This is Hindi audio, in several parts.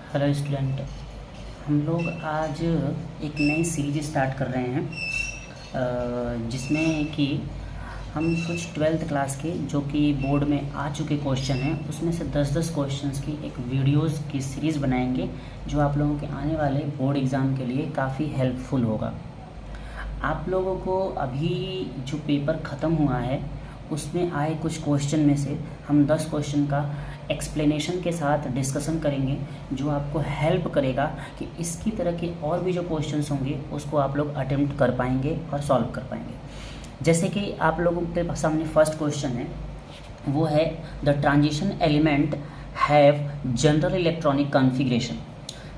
Hello student. हम लोग आज एक नई सीरीज स्टार्ट कर रहे हैं जिसमें कि हम कुछ 12th क्लास के जो कि बोर्ड में आ चुके क्वेश्चन हैं उसमें से 10-10 क्वेश्चंस की एक वीडियोस की सीरीज़ बनाएंगे जो आप लोगों के आने वाले बोर्ड एग्ज़ाम के लिए काफ़ी हेल्पफुल होगा। आप लोगों को अभी जो पेपर ख़त्म हुआ है उसमें आए कुछ क्वेश्चन में से हम 10 क्वेश्चन का एक्सप्लेनेशन के साथ डिस्कशन करेंगे जो आपको हेल्प करेगा कि इसकी तरह के और भी जो क्वेश्चंस होंगे उसको आप लोग अटेम्प्ट कर पाएंगे और सॉल्व कर पाएंगे। जैसे कि आप लोगों के सामने फर्स्ट क्वेश्चन है, वो है the transition element have general electronic configuration.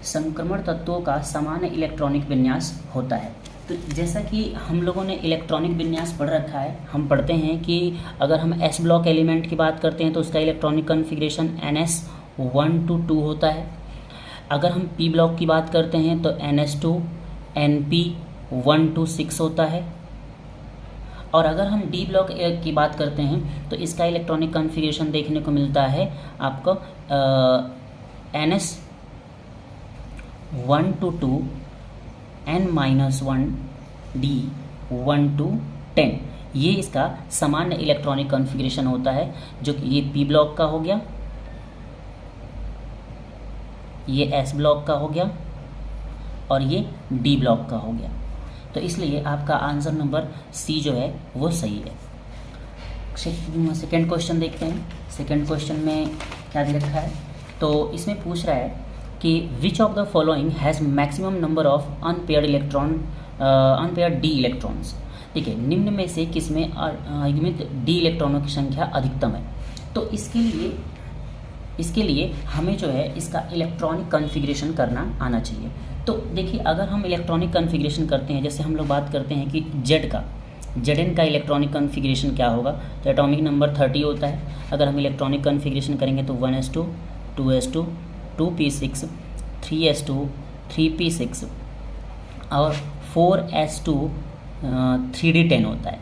संक्रमण तत्वों का सामान्य इलेक्ट्रॉनिक विन्यास होता है। तो जैसा कि हम लोगों ने इलेक्ट्रॉनिक विन्यास पढ़ रखा है, हम पढ़ते हैं कि अगर हम एस ब्लॉक एलिमेंट की बात करते हैं तो उसका इलेक्ट्रॉनिक कॉन्फ़िगरेशन NS1 to 2 होता है। अगर हम पी ब्लॉक की बात करते हैं तो NS2 NP1 to 6 होता है। और अगर हम डी ब्लॉक की बात करते हैं तो इसका इलेक्ट्रॉनिक कॉन्फ़िगरेशन देखने को मिलता है आपको NS1 to 2 N-1 D1 to 10। ये इसका सामान्य इलेक्ट्रॉनिक कॉन्फ़िगरेशन होता है, जो कि ये पी ब्लॉक का हो गया, ये एस ब्लॉक का हो गया और ये डी ब्लॉक का हो गया। तो इसलिए आपका आंसर नंबर सी जो है वो सही है। सेकेंड क्वेश्चन देखते हैं। सेकेंड क्वेश्चन में क्या दे रखा है, तो इसमें पूछ रहा है कि विच of the following has maximum number of unpaired D electrons. देखिए, निम्न में से किस में अयुग्मित डी इलेक्ट्रॉनों की संख्या अधिकतम है। तो इसके लिए हमें जो है इसका इलेक्ट्रॉनिक कॉन्फ़िगरेशन करना आना चाहिए। तो देखिए, अगर हम इलेक्ट्रॉनिक कॉन्फ़िगरेशन करते हैं, जैसे हम लोग बात करते हैं कि Zn का इलेक्ट्रॉनिक कॉन्फ़िगरेशन क्या होगा, तो एटॉमिक नंबर 30 होता है। अगर हम इलेक्ट्रॉनिक कॉन्फ़िगरेशन करेंगे तो 1s2 2s2 2p6 3s2 3p6 और 4s2 3d10 होता है।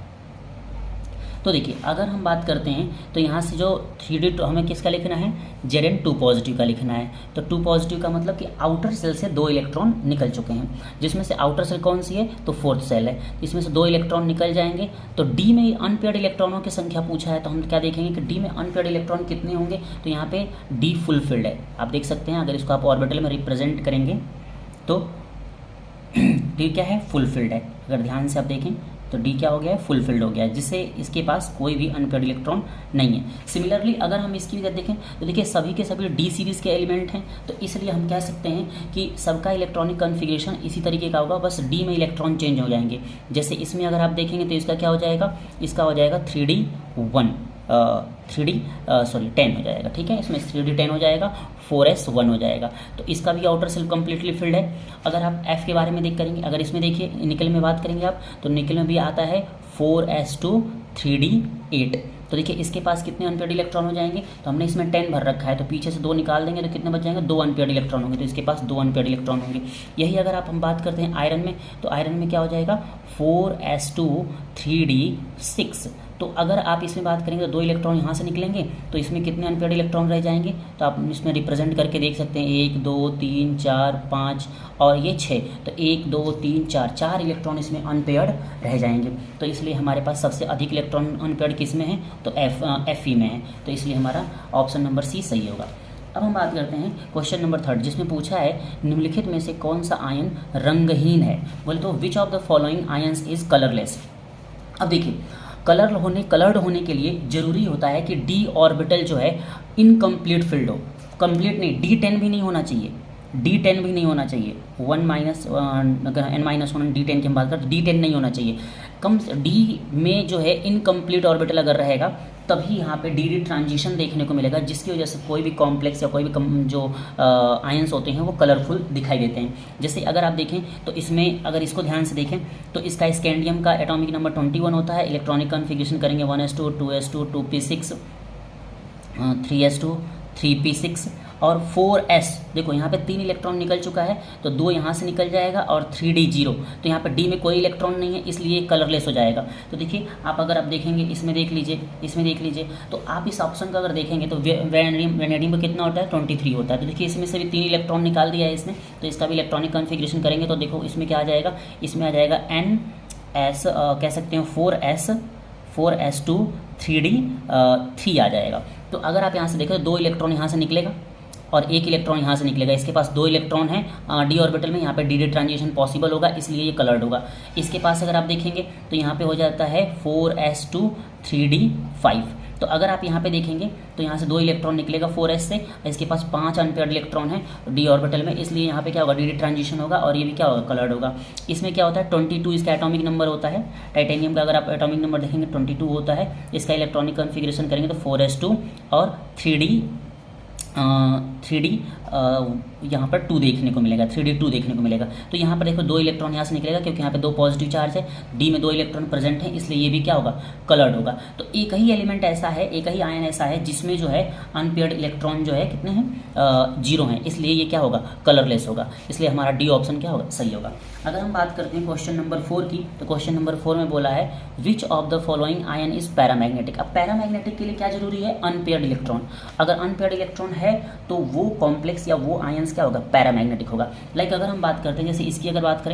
तो देखिए, अगर हम बात करते हैं तो यहाँ से जो 3d हमें किसका लिखना है, Zn2 पॉजिटिव का लिखना है। तो 2 पॉजिटिव का मतलब कि आउटर सेल से 2 इलेक्ट्रॉन निकल चुके हैं, जिसमें से आउटर सेल कौन सी है, तो 4th सेल है। इसमें से 2 इलेक्ट्रॉन निकल जाएंगे। तो डी में अनपेयर्ड इलेक्ट्रॉनों की संख्या पूछा है, तो हम क्या देखेंगे कि डी में अनपेयर्ड इलेक्ट्रॉन कितने होंगे। तो यहाँ पे डी फुलफिल्ड है, आप देख सकते हैं। अगर इसको आप ऑर्बिटल में रिप्रेजेंट करेंगे तो डी क्या है, फुलफिल्ड है। अगर ध्यान से आप देखें तो डी क्या हो गया है, फुलफिल्ड हो गया है, जिससे इसके पास कोई भी अनपेयर्ड इलेक्ट्रॉन नहीं है। सिमिलरली अगर हम इसकी भी देखें तो देखिए सभी के सभी डी सीरीज़ के एलिमेंट हैं, तो इसलिए हम कह सकते हैं कि सबका इलेक्ट्रॉनिक कॉन्फ़िगरेशन इसी तरीके का होगा, बस डी में इलेक्ट्रॉन चेंज हो जाएंगे। जैसे इसमें अगर आप देखेंगे तो इसका क्या हो जाएगा, इसका हो जाएगा 10 हो जाएगा, ठीक है। इसमें 3d10 हो जाएगा, 4s1 हो जाएगा। तो इसका भी आउटर सेल कम्प्लीटली फिल्ड है। अगर आप F के बारे में देख करेंगे, अगर इसमें देखिए निकल में बात करेंगे आप, तो निकल में भी आता है 4s2 3d8। तो देखिए इसके पास कितने अनपेयर्ड इलेक्ट्रॉन हो जाएंगे, तो हमने इसमें 10 भर रखा है, तो पीछे से 2 निकाल देंगे तो कितने बच जाएंगे, 2 अनपेयर्ड इलेक्ट्रॉन होंगे। तो इसके पास 2 अनपेयर्ड इलेक्ट्रॉन होंगे। यही अगर हम बात करते हैं आयरन में, तो आयरन में क्या हो जाएगा, 4s2 3d6। तो अगर आप इसमें बात करेंगे तो 2 इलेक्ट्रॉन यहाँ से निकलेंगे, तो इसमें कितने अनपेयर्ड इलेक्ट्रॉन रह जाएंगे, तो आप इसमें रिप्रेजेंट करके देख सकते हैं 1 2 3 4 5 और ये 6। तो 1 2 3 4 इलेक्ट्रॉन इसमें अनपेयर्ड रह जाएंगे। तो इसलिए हमारे पास सबसे अधिक इलेक्ट्रॉन अनपेयर्ड किस में है, तो Fe में है। तो इसलिए हमारा ऑप्शन नंबर सी सही होगा। अब हम बात करते हैं क्वेश्चन नंबर 3, जिसमें पूछा है निम्नलिखित में से कौन सा आयन रंगहीन है। बोले तो विच of the following ions is colourless. अब देखिए, कलर्ड होने के लिए जरूरी होता है कि डी ऑर्बिटल जो है इनकम्प्लीट फिल्ड हो। कंप्लीट नहीं, D10 भी नहीं होना चाहिए, D10 भी नहीं होना चाहिए। 1 अगर N-1 D10 की हम बात करें तो D10 नहीं होना चाहिए। कम डी में जो है इनकम्प्लीट ऑर्बिटल अगर रहेगा तभी यहाँ पे डी ट्रांजिशन देखने को मिलेगा, जिसकी वजह से कोई भी कॉम्प्लेक्स या कोई भी जो आयंस होते हैं वो कलरफुल दिखाई देते हैं। जैसे अगर आप देखें तो इसमें अगर इसको ध्यान से देखें तो इसका स्कैंडियम का एटॉमिक नंबर 21 होता है। इलेक्ट्रॉनिक कॉन्फ़िगरेशन करेंगे 1s2 2s2 2p6 3s2 3p6 और 4s, देखो यहाँ पे 3 इलेक्ट्रॉन निकल चुका है, तो 2 यहाँ से निकल जाएगा और 3d 0, तो यहाँ पे d में कोई इलेक्ट्रॉन नहीं है, इसलिए कलरलेस हो जाएगा। तो देखिए आप अगर आप देखेंगे इसमें देख लीजिए, तो आप इस ऑप्शन का अगर देखेंगे तो वेनेडियम का कितना होता है 23 होता है। तो देखिए इसमें से भी 3 इलेक्ट्रॉन निकाल दिया है इसने, तो इसका भी इलेक्ट्रॉनिक कॉन्फ़िगरेशन करेंगे तो देखो इसमें क्या आ जाएगा, इसमें आ जाएगा NS कह सकते हैं 4s2 3d 3 आ जाएगा। तो अगर आप यहाँ से देखें तो 2 इलेक्ट्रॉन यहाँ से निकलेगा और 1 इलेक्ट्रॉन यहाँ से निकलेगा। इसके पास 2 इलेक्ट्रॉन है d ऑर्बिटल में, यहाँ पे dd ट्रांजिशन पॉसिबल होगा, इसलिए ये कलर्ड होगा। इसके पास अगर आप देखेंगे तो यहाँ पे हो जाता है 4s2 3d 5। तो अगर आप यहाँ पे देखेंगे तो यहाँ से 2 इलेक्ट्रॉन निकलेगा 4s से, इसके पास 5 अनपेयर्ड इलेक्ट्रॉन है d ऑर्बिटल में, इसलिए यहाँ पे क्या होगा dd ट्रांजिशन होगा और ये भी क्या होगा कलर्ड होगा। इसमें क्या होता है 22 इसका एटॉमिक नंबर होता है, टाइटेनियम का अगर आप एटॉमिक नंबर देखेंगे 22 होता है। इसका इलेक्ट्रॉनिक कॉन्फ़िगरेशन करेंगे तो 4s2 और 3d यहाँ पर 2 देखने को मिलेगा, 3d2 देखने को मिलेगा। तो यहाँ पर देखो 2 इलेक्ट्रॉन यहाँ से निकलेगा क्योंकि यहाँ पे 2 पॉजिटिव चार्ज है, d में 2 इलेक्ट्रॉन प्रेजेंट है, इसलिए ये भी क्या होगा कलर्ड होगा। तो एक ही एलिमेंट ऐसा है, एक ही आयन ऐसा है जिसमें जो है अनपेयर्ड इलेक्ट्रॉन जो है कितने हैं 0 हैं, इसलिए ये क्या होगा कलरलेस होगा, इसलिए हमारा डी ऑप्शन क्या होगा सही होगा। अगर हम बात करते हैं क्वेश्चन नंबर 4 की, तो क्वेश्चन नंबर 4 में बोला है which of the following ion is paramagnetic. अब पैरामैग्नेटिक के लिए क्या जरूरी है अनपेयर्ड इलेक्ट्रॉन, अगर अनपेयर्ड इलेक्ट्रॉन है तो वो कॉम्प्लेक्स या वो आयंस क्या होगा पैरामैग्नेटिक होगा। लाइक अगर हम बात करते हैं जैसे इसकी अगर बात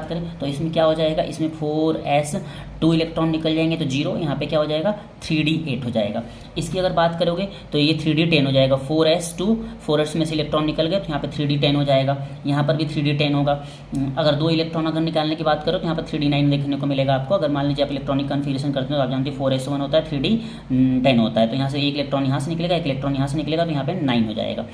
करें तो इसमें क्या हो जाएगा, इसमें 4s 2 इलेक्ट्रॉन निकल जाएंगे तो 0, यहाँ पे क्या हो जाएगा 3d 8 हो जाएगा। इसकी अगर बात करोगे तो ये 3d 10 हो जाएगा, 4s में से इलेक्ट्रॉन निकल गए तो यहाँ पे 3d 10 हो जाएगा, यहाँ पर भी 3d 10 होगा। अगर 2 इलेक्ट्रॉन अगर निकालने की बात करो तो यहाँ पर 3d 9 देखने को मिलेगा आपको। अगर मान लीजिए आप इलेक्ट्रॉनिक कन्फिगरेशन करते हो तो आप जानते हैं 4s1 होता है, 3d 10 होता है, तो यहाँ से 1 इलेक्ट्रॉन यहाँ से निकलेगा, 1 इलेक्ट्रॉन यहाँ से निकलेगा, तो यहाँ पे 9 हो जाएगा।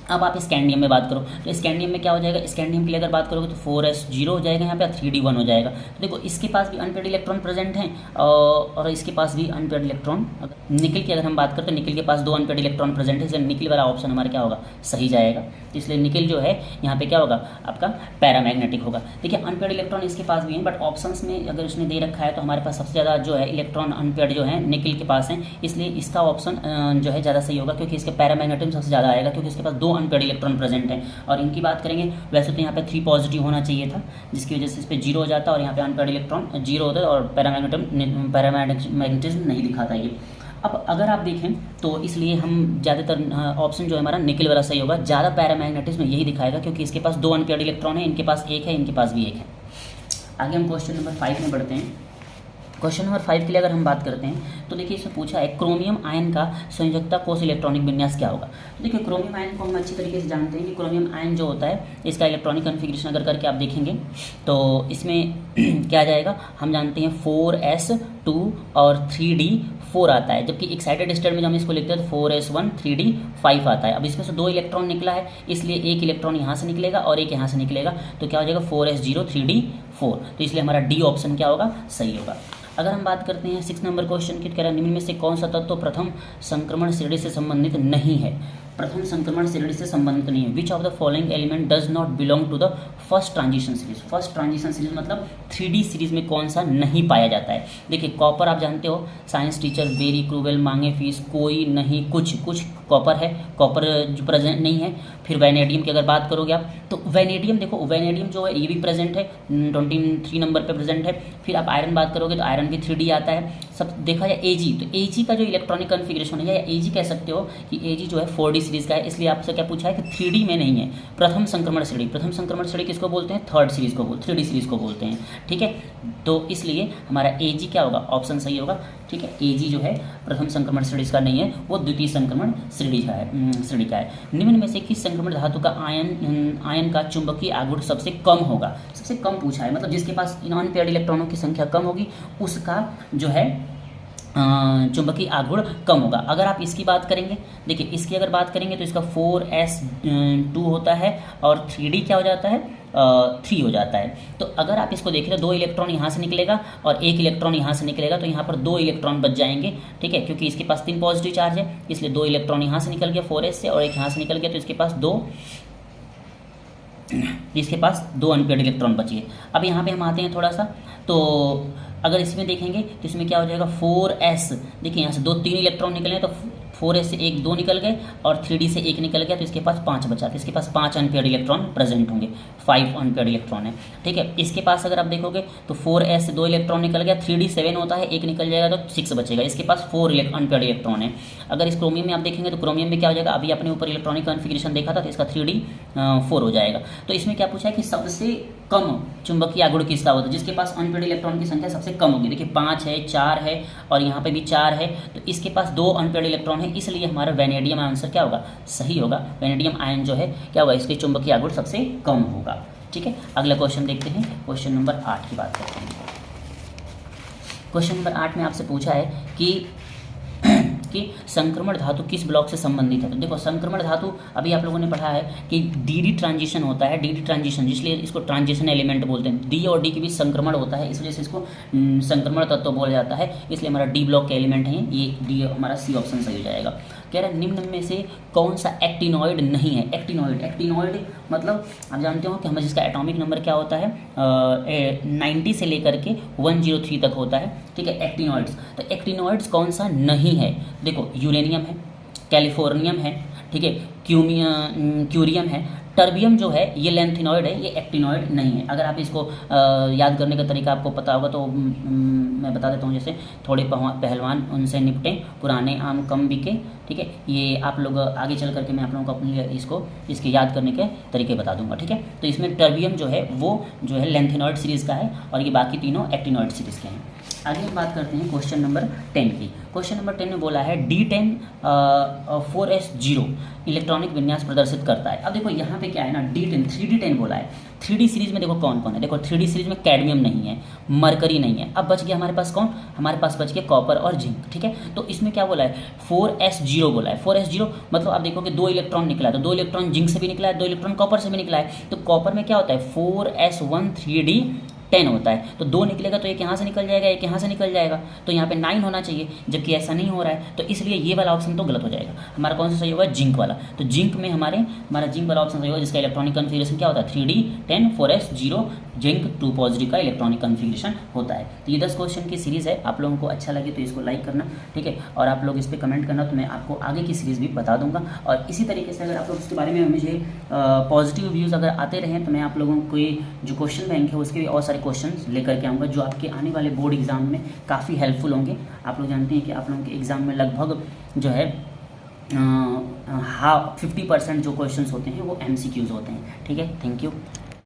अब आप स्कैंडियम में बात करो तो स्कैंडियम में क्या हो जाएगा, स्कैंडियम के लिए अगर बात करोगे तो 4s 0 हो जाएगा यहाँ पे, 3d 1 हो जाएगा। तो देखो इसके पास भी अनपेयर्ड इलेक्ट्रॉन प्रेजेंट हैं और इसके पास भी अनपेयर्ड इलेक्ट्रॉन। निकल की अगर हम बात करते हैं निकल के पास 2 अनपेयर्ड इलेक्ट्रॉन प्रेजेंट है, इसलिए निकल वाला ऑप्शन हमारा क्या होगा सही जाएगा। इसलिए निकल जो है यहाँ पे क्या होगा आपका पैरामैग्नेटिक होगा। देखिए अनपेयर्ड इलेक्ट्रॉन इसके पास भी हैं, बट ऑप्शंस में अगर उसने दे रखा है तो हमारे पास सबसे ज़्यादा जो है इलेक्ट्रॉन अनपेयर्ड जो है निकल के पास हैं, इसलिए इसका ऑप्शन जो है ज़्यादा सही होगा क्योंकि इसके पैरामैग्नेटिज्म सबसे ज़्यादा आएगा क्योंकि इसके पास 2 अनपेयर्ड इलेक्ट्रॉन प्रेजेंट है। और इनकी बात करेंगे वैसे तो यहाँ पे 3 पॉजिटिव होना चाहिए था, जिसकी वजह से इस पर 0 हो जाता और यहाँ पे अनपेयर्ड इलेक्ट्रॉन 0 होता है और पैरामैग्नेटिज्म नहीं दिखाता ये। अब अगर आप देखें तो इसलिए हम ज़्यादातर ऑप्शन जो है हमारा निकल वाला सही होगा, ज़्यादा पैरामैग्नेटिज्म यही दिखाएगा क्योंकि इसके पास 2 अनपेयर्ड इलेक्ट्रॉन है, इनके पास 1 है, इनके पास भी 1 है। आगे हम क्वेश्चन नंबर 5 में बढ़ते हैं। क्वेश्चन नंबर 5 के लिए अगर हम बात करते हैं तो देखिए इसमें पूछा है क्रोमियम आयन का संयोजकता कोष इलेक्ट्रॉनिक विन्यास क्या होगा। तो देखिए क्रोमियम आयन को हम अच्छी तरीके से जानते हैं कि क्रोमियम आयन जो होता है इसका इलेक्ट्रॉनिक कन्फिग्रेशन अगर करके आप देखेंगे तो इसमें क्या जाएगा, हम जानते हैं 4s2 और 3d 4 आता है, जबकि एक्साइटेड स्टेट में जब हम इसको लिखते हैं तो 4s1 3d 5 आता है। अब इसमें से 2 इलेक्ट्रॉन निकला है, इसलिए 1 इलेक्ट्रॉन यहाँ से निकलेगा और 1 यहाँ से निकलेगा, तो क्या हो जाएगा 4s0 3d 4। तो इसलिए हमारा डी ऑप्शन क्या होगा सही होगा। अगर हम बात करते हैं 6 नंबर क्वेश्चन की, कह रहा निम्न में से कौन सा तत्व प्रथम संक्रमण श्रेणी से संबंधित नहीं है। प्रथम संक्रमण श्रेणी से संबंधित नहीं है। Which of the following element does not belong to the first transition series. First transition series मतलब 3D सीरीज में कौन सा नहीं पाया जाता है। देखिए कॉपर आप जानते हो, साइंस टीचर वेरी क्रूवेल मांगे फीस, कोई नहीं कुछ कॉपर है, कॉपर जो प्रेजेंट नहीं है। फिर वैनेडियम की अगर बात करोगे आप तो वैनेडियम, देखो वैनेडियम जो है ये भी प्रेजेंट है, 23 नंबर पे प्रेजेंट है। फिर आप आयरन बात करोगे तो आयरन भी 3D आता है। सब देखा जाए एजी, तो एजी का जो इलेक्ट्रॉनिक कन्फिग्रेशन है या एजी कह सकते हो कि एजी जो है 4D सीरीज का है, इसलिए आपसे क्या पूछा है कि 3D में नहीं है। प्रथम संक्रमण श्रेणी, प्रथम संक्रमण श्रेणी किसको बोलते हैं, 3rd सीरीज को 3D सीरीज को बोलते हैं, ठीक है। तो इसलिए हमारा एजी क्या होगा, ऑप्शन सही होगा, ठीक है। एजी जो है प्रथम संक्रमण श्रेणी का नहीं है, वो द्वितीय संक्रमण श्रेणी का है। निम्न में से किस संक्रमण धातु का आयन का चुंबकीय आघूर्ण सबसे कम होगा। सबसे कम पूछा है, मतलब जिसके पास अनपेयर्ड इलेक्ट्रॉनों की संख्या कम होगी उसका जो है चुंबकीय आघूर्ण कम होगा। अगर आप इसकी बात करेंगे, देखिए इसकी अगर बात करेंगे तो इसका 4s2 होता है और 3d क्या हो जाता है 3 हो जाता है। तो अगर आप इसको देख रहे हो 2 इलेक्ट्रॉन यहाँ से निकलेगा और 1 इलेक्ट्रॉन यहाँ से निकलेगा, तो यहाँ पर 2 इलेक्ट्रॉन बच जाएंगे, ठीक है, क्योंकि इसके पास 3 पॉजिटिव चार्ज है, इसलिए 2 इलेक्ट्रॉन यहाँ से निकल गया 4s से और 1 यहाँ से निकल गया, तो इसके पास 2 अनपेयर्ड इलेक्ट्रॉन बचिए। अब यहाँ पे हम आते हैं थोड़ा सा, तो अगर इसमें देखेंगे तो इसमें क्या हो जाएगा 4s, देखिए यहाँ से 3 इलेक्ट्रॉन निकले तो 4s से एक 2 निकल गए और 3d से एक निकल गया, तो इसके पास 5 बचा, तो इसके पास 5 अनपेयर्ड इलेक्ट्रॉन प्रेजेंट होंगे, 5 अनपेयर्ड इलेक्ट्रॉन है। ठीक है, इसके पास अगर आप देखोगे तो 4s से 2 इलेक्ट्रॉन निकल गया, 3d 7 होता है, एक निकल जाएगा तो 6 बचेगा, इसके पास 4 अनपेयर्ड इलेक्ट्रॉन है। अगर इस क्रोमियम में आप देखेंगे तो क्रोमियम में क्या हो जाएगा, अभी अपने ऊपर इलेक्ट्रॉनिक कॉन्फ़िगरेशन देखा था, तो इसका 3d 4 हो जाएगा। तो इसमें क्या पूछा है कि सबसे कम चुंबकीय आघूर्ण किसका होता है, जिसके पास अनपेयर्ड इलेक्ट्रॉन की संख्या सबसे कम होगी। देखिए 5 है, 4 है और यहाँ पे भी 4 है, तो इसके पास 2 अनपेयर्ड इलेक्ट्रॉन है, इसलिए हमारा वेनेडियम आंसर क्या होगा, सही होगा। वेनेडियम आयन जो है क्या होगा, इसके चुंबकीय आघूर्ण सबसे कम होगा। ठीक है, अगला क्वेश्चन देखते हैं, क्वेश्चन नंबर 8 की बात करते हैं। क्वेश्चन नंबर 8 में आपसे पूछा है कि संक्रमण धातु किस ब्लॉक से संबंधित है। तो देखो संक्रमण धातु अभी आप लोगों ने पढ़ा है कि डी ट्रांजिशन होता है, डी ट्रांजिशन, जिसलिए इसको ट्रांजिशन एलिमेंट बोलते हैं। डी और डी के बीच संक्रमण होता है, इस वजह से इसको संक्रमण तत्व बोला जाता है, इसलिए हमारा डी ब्लॉक के एलिमेंट हैं ये, डी हमारा सी ऑप्शन सही हो जाएगा। कह रहा है निम्न में से कौन सा एक्टिनॉइड नहीं है। एक्टिनॉइड मतलब आप जानते हो कि हमें जिसका एटॉमिक नंबर क्या होता है 90 से लेकर के 103 तक होता है। ठीक है, एक्टिनॉइड्स, तो एक्टिनॉइड्स कौन सा नहीं है, देखो यूरेनियम है, कैलिफोर्नियम है, ठीक है, क्यूरियम है, टर्बियम जो है ये लेंथिनॉइड है, ये एक्टिनॉइड नहीं है। अगर आप इसको याद करने का तरीका आपको पता होगा तो मैं बता देता हूँ, जैसे थोड़े पहलवान उनसे निपटें, पुराने आम कम बिके। ठीक है, ये आप लोग आगे चल करके मैं आप लोगों को अपने इसके याद करने के तरीके बता दूंगा। ठीक है, तो इसमें टर्बियम जो है वो जो है लेंथिनॉइड सीरीज़ का है और ये बाकी तीनों एक्टिनॉइड सीरीज़ के हैं। आगे हम बात करते हैं क्वेश्चन नंबर 10 की। क्वेश्चन नंबर 10 में बोला है D10 4s0 इलेक्ट्रॉनिक विन्यास प्रदर्शित करता है। अब देखो यहाँ पे क्या है ना, D10 3D10 बोला है। 3D सीरीज में देखो कौन कौन है, देखो 3D सीरीज में कैडमियम नहीं है, मरकरी नहीं है, अब बच गया हमारे पास कौन, हमारे पास बच गया कॉपर और जिंक। ठीक है, तो इसमें क्या बोला है 4s0 बोला है। 4s0 मतलब आप देखो कि 2 इलेक्ट्रॉन निकला है, तो 2 इलेक्ट्रॉन जिंक से भी निकला है, 2 इलेक्ट्रॉन कॉपर से भी निकला है। तो कॉपर में क्या होता है 4s1 3D10 होता है, तो 2 निकलेगा तो एक यहाँ से निकल जाएगा, एक यहाँ से निकल जाएगा, तो यहाँ पे 9 होना चाहिए, जबकि ऐसा नहीं हो रहा है, तो इसलिए ये वाला ऑप्शन तो गलत हो जाएगा। हमारा कौन सा सही होगा, जिंक वाला। तो जिंक में हमारा जिंक वाला ऑप्शन सही होगा, जिसका इलेक्ट्रॉनिक कन्फिगरेशन क्या होता है 3D10 4s0 जिंक 2 पॉजिटिव का इलेक्ट्रॉनिक कन्फिगरेशन होता है। तो ये 10 क्वेश्चन की सीरीज़ है, आप लोगों को अच्छा लगे तो इसको लाइक करना। ठीक है, और आप लोग इस पर कमेंट करना, तो मैं आपको आगे की सीरीज़ भी बता दूंगा। और इसी तरीके से अगर आप लोग इसके बारे में मुझे पॉजिटिव व्यूज़ अगर आते रहें, तो मैं आप लोगों को जो क्वेश्चन बैंक है उसके भी और सारे क्वेश्चन लेकर के आऊँगा, जो आपके आने वाले बोर्ड एग्जाम में काफ़ी हेल्पफुल होंगे। आप लोग जानते हैं कि आप लोगों के एग्ज़ाम में लगभग जो है 50% जो क्वेश्चंस होते हैं वो MCQs होते हैं। ठीक है, थैंक यू।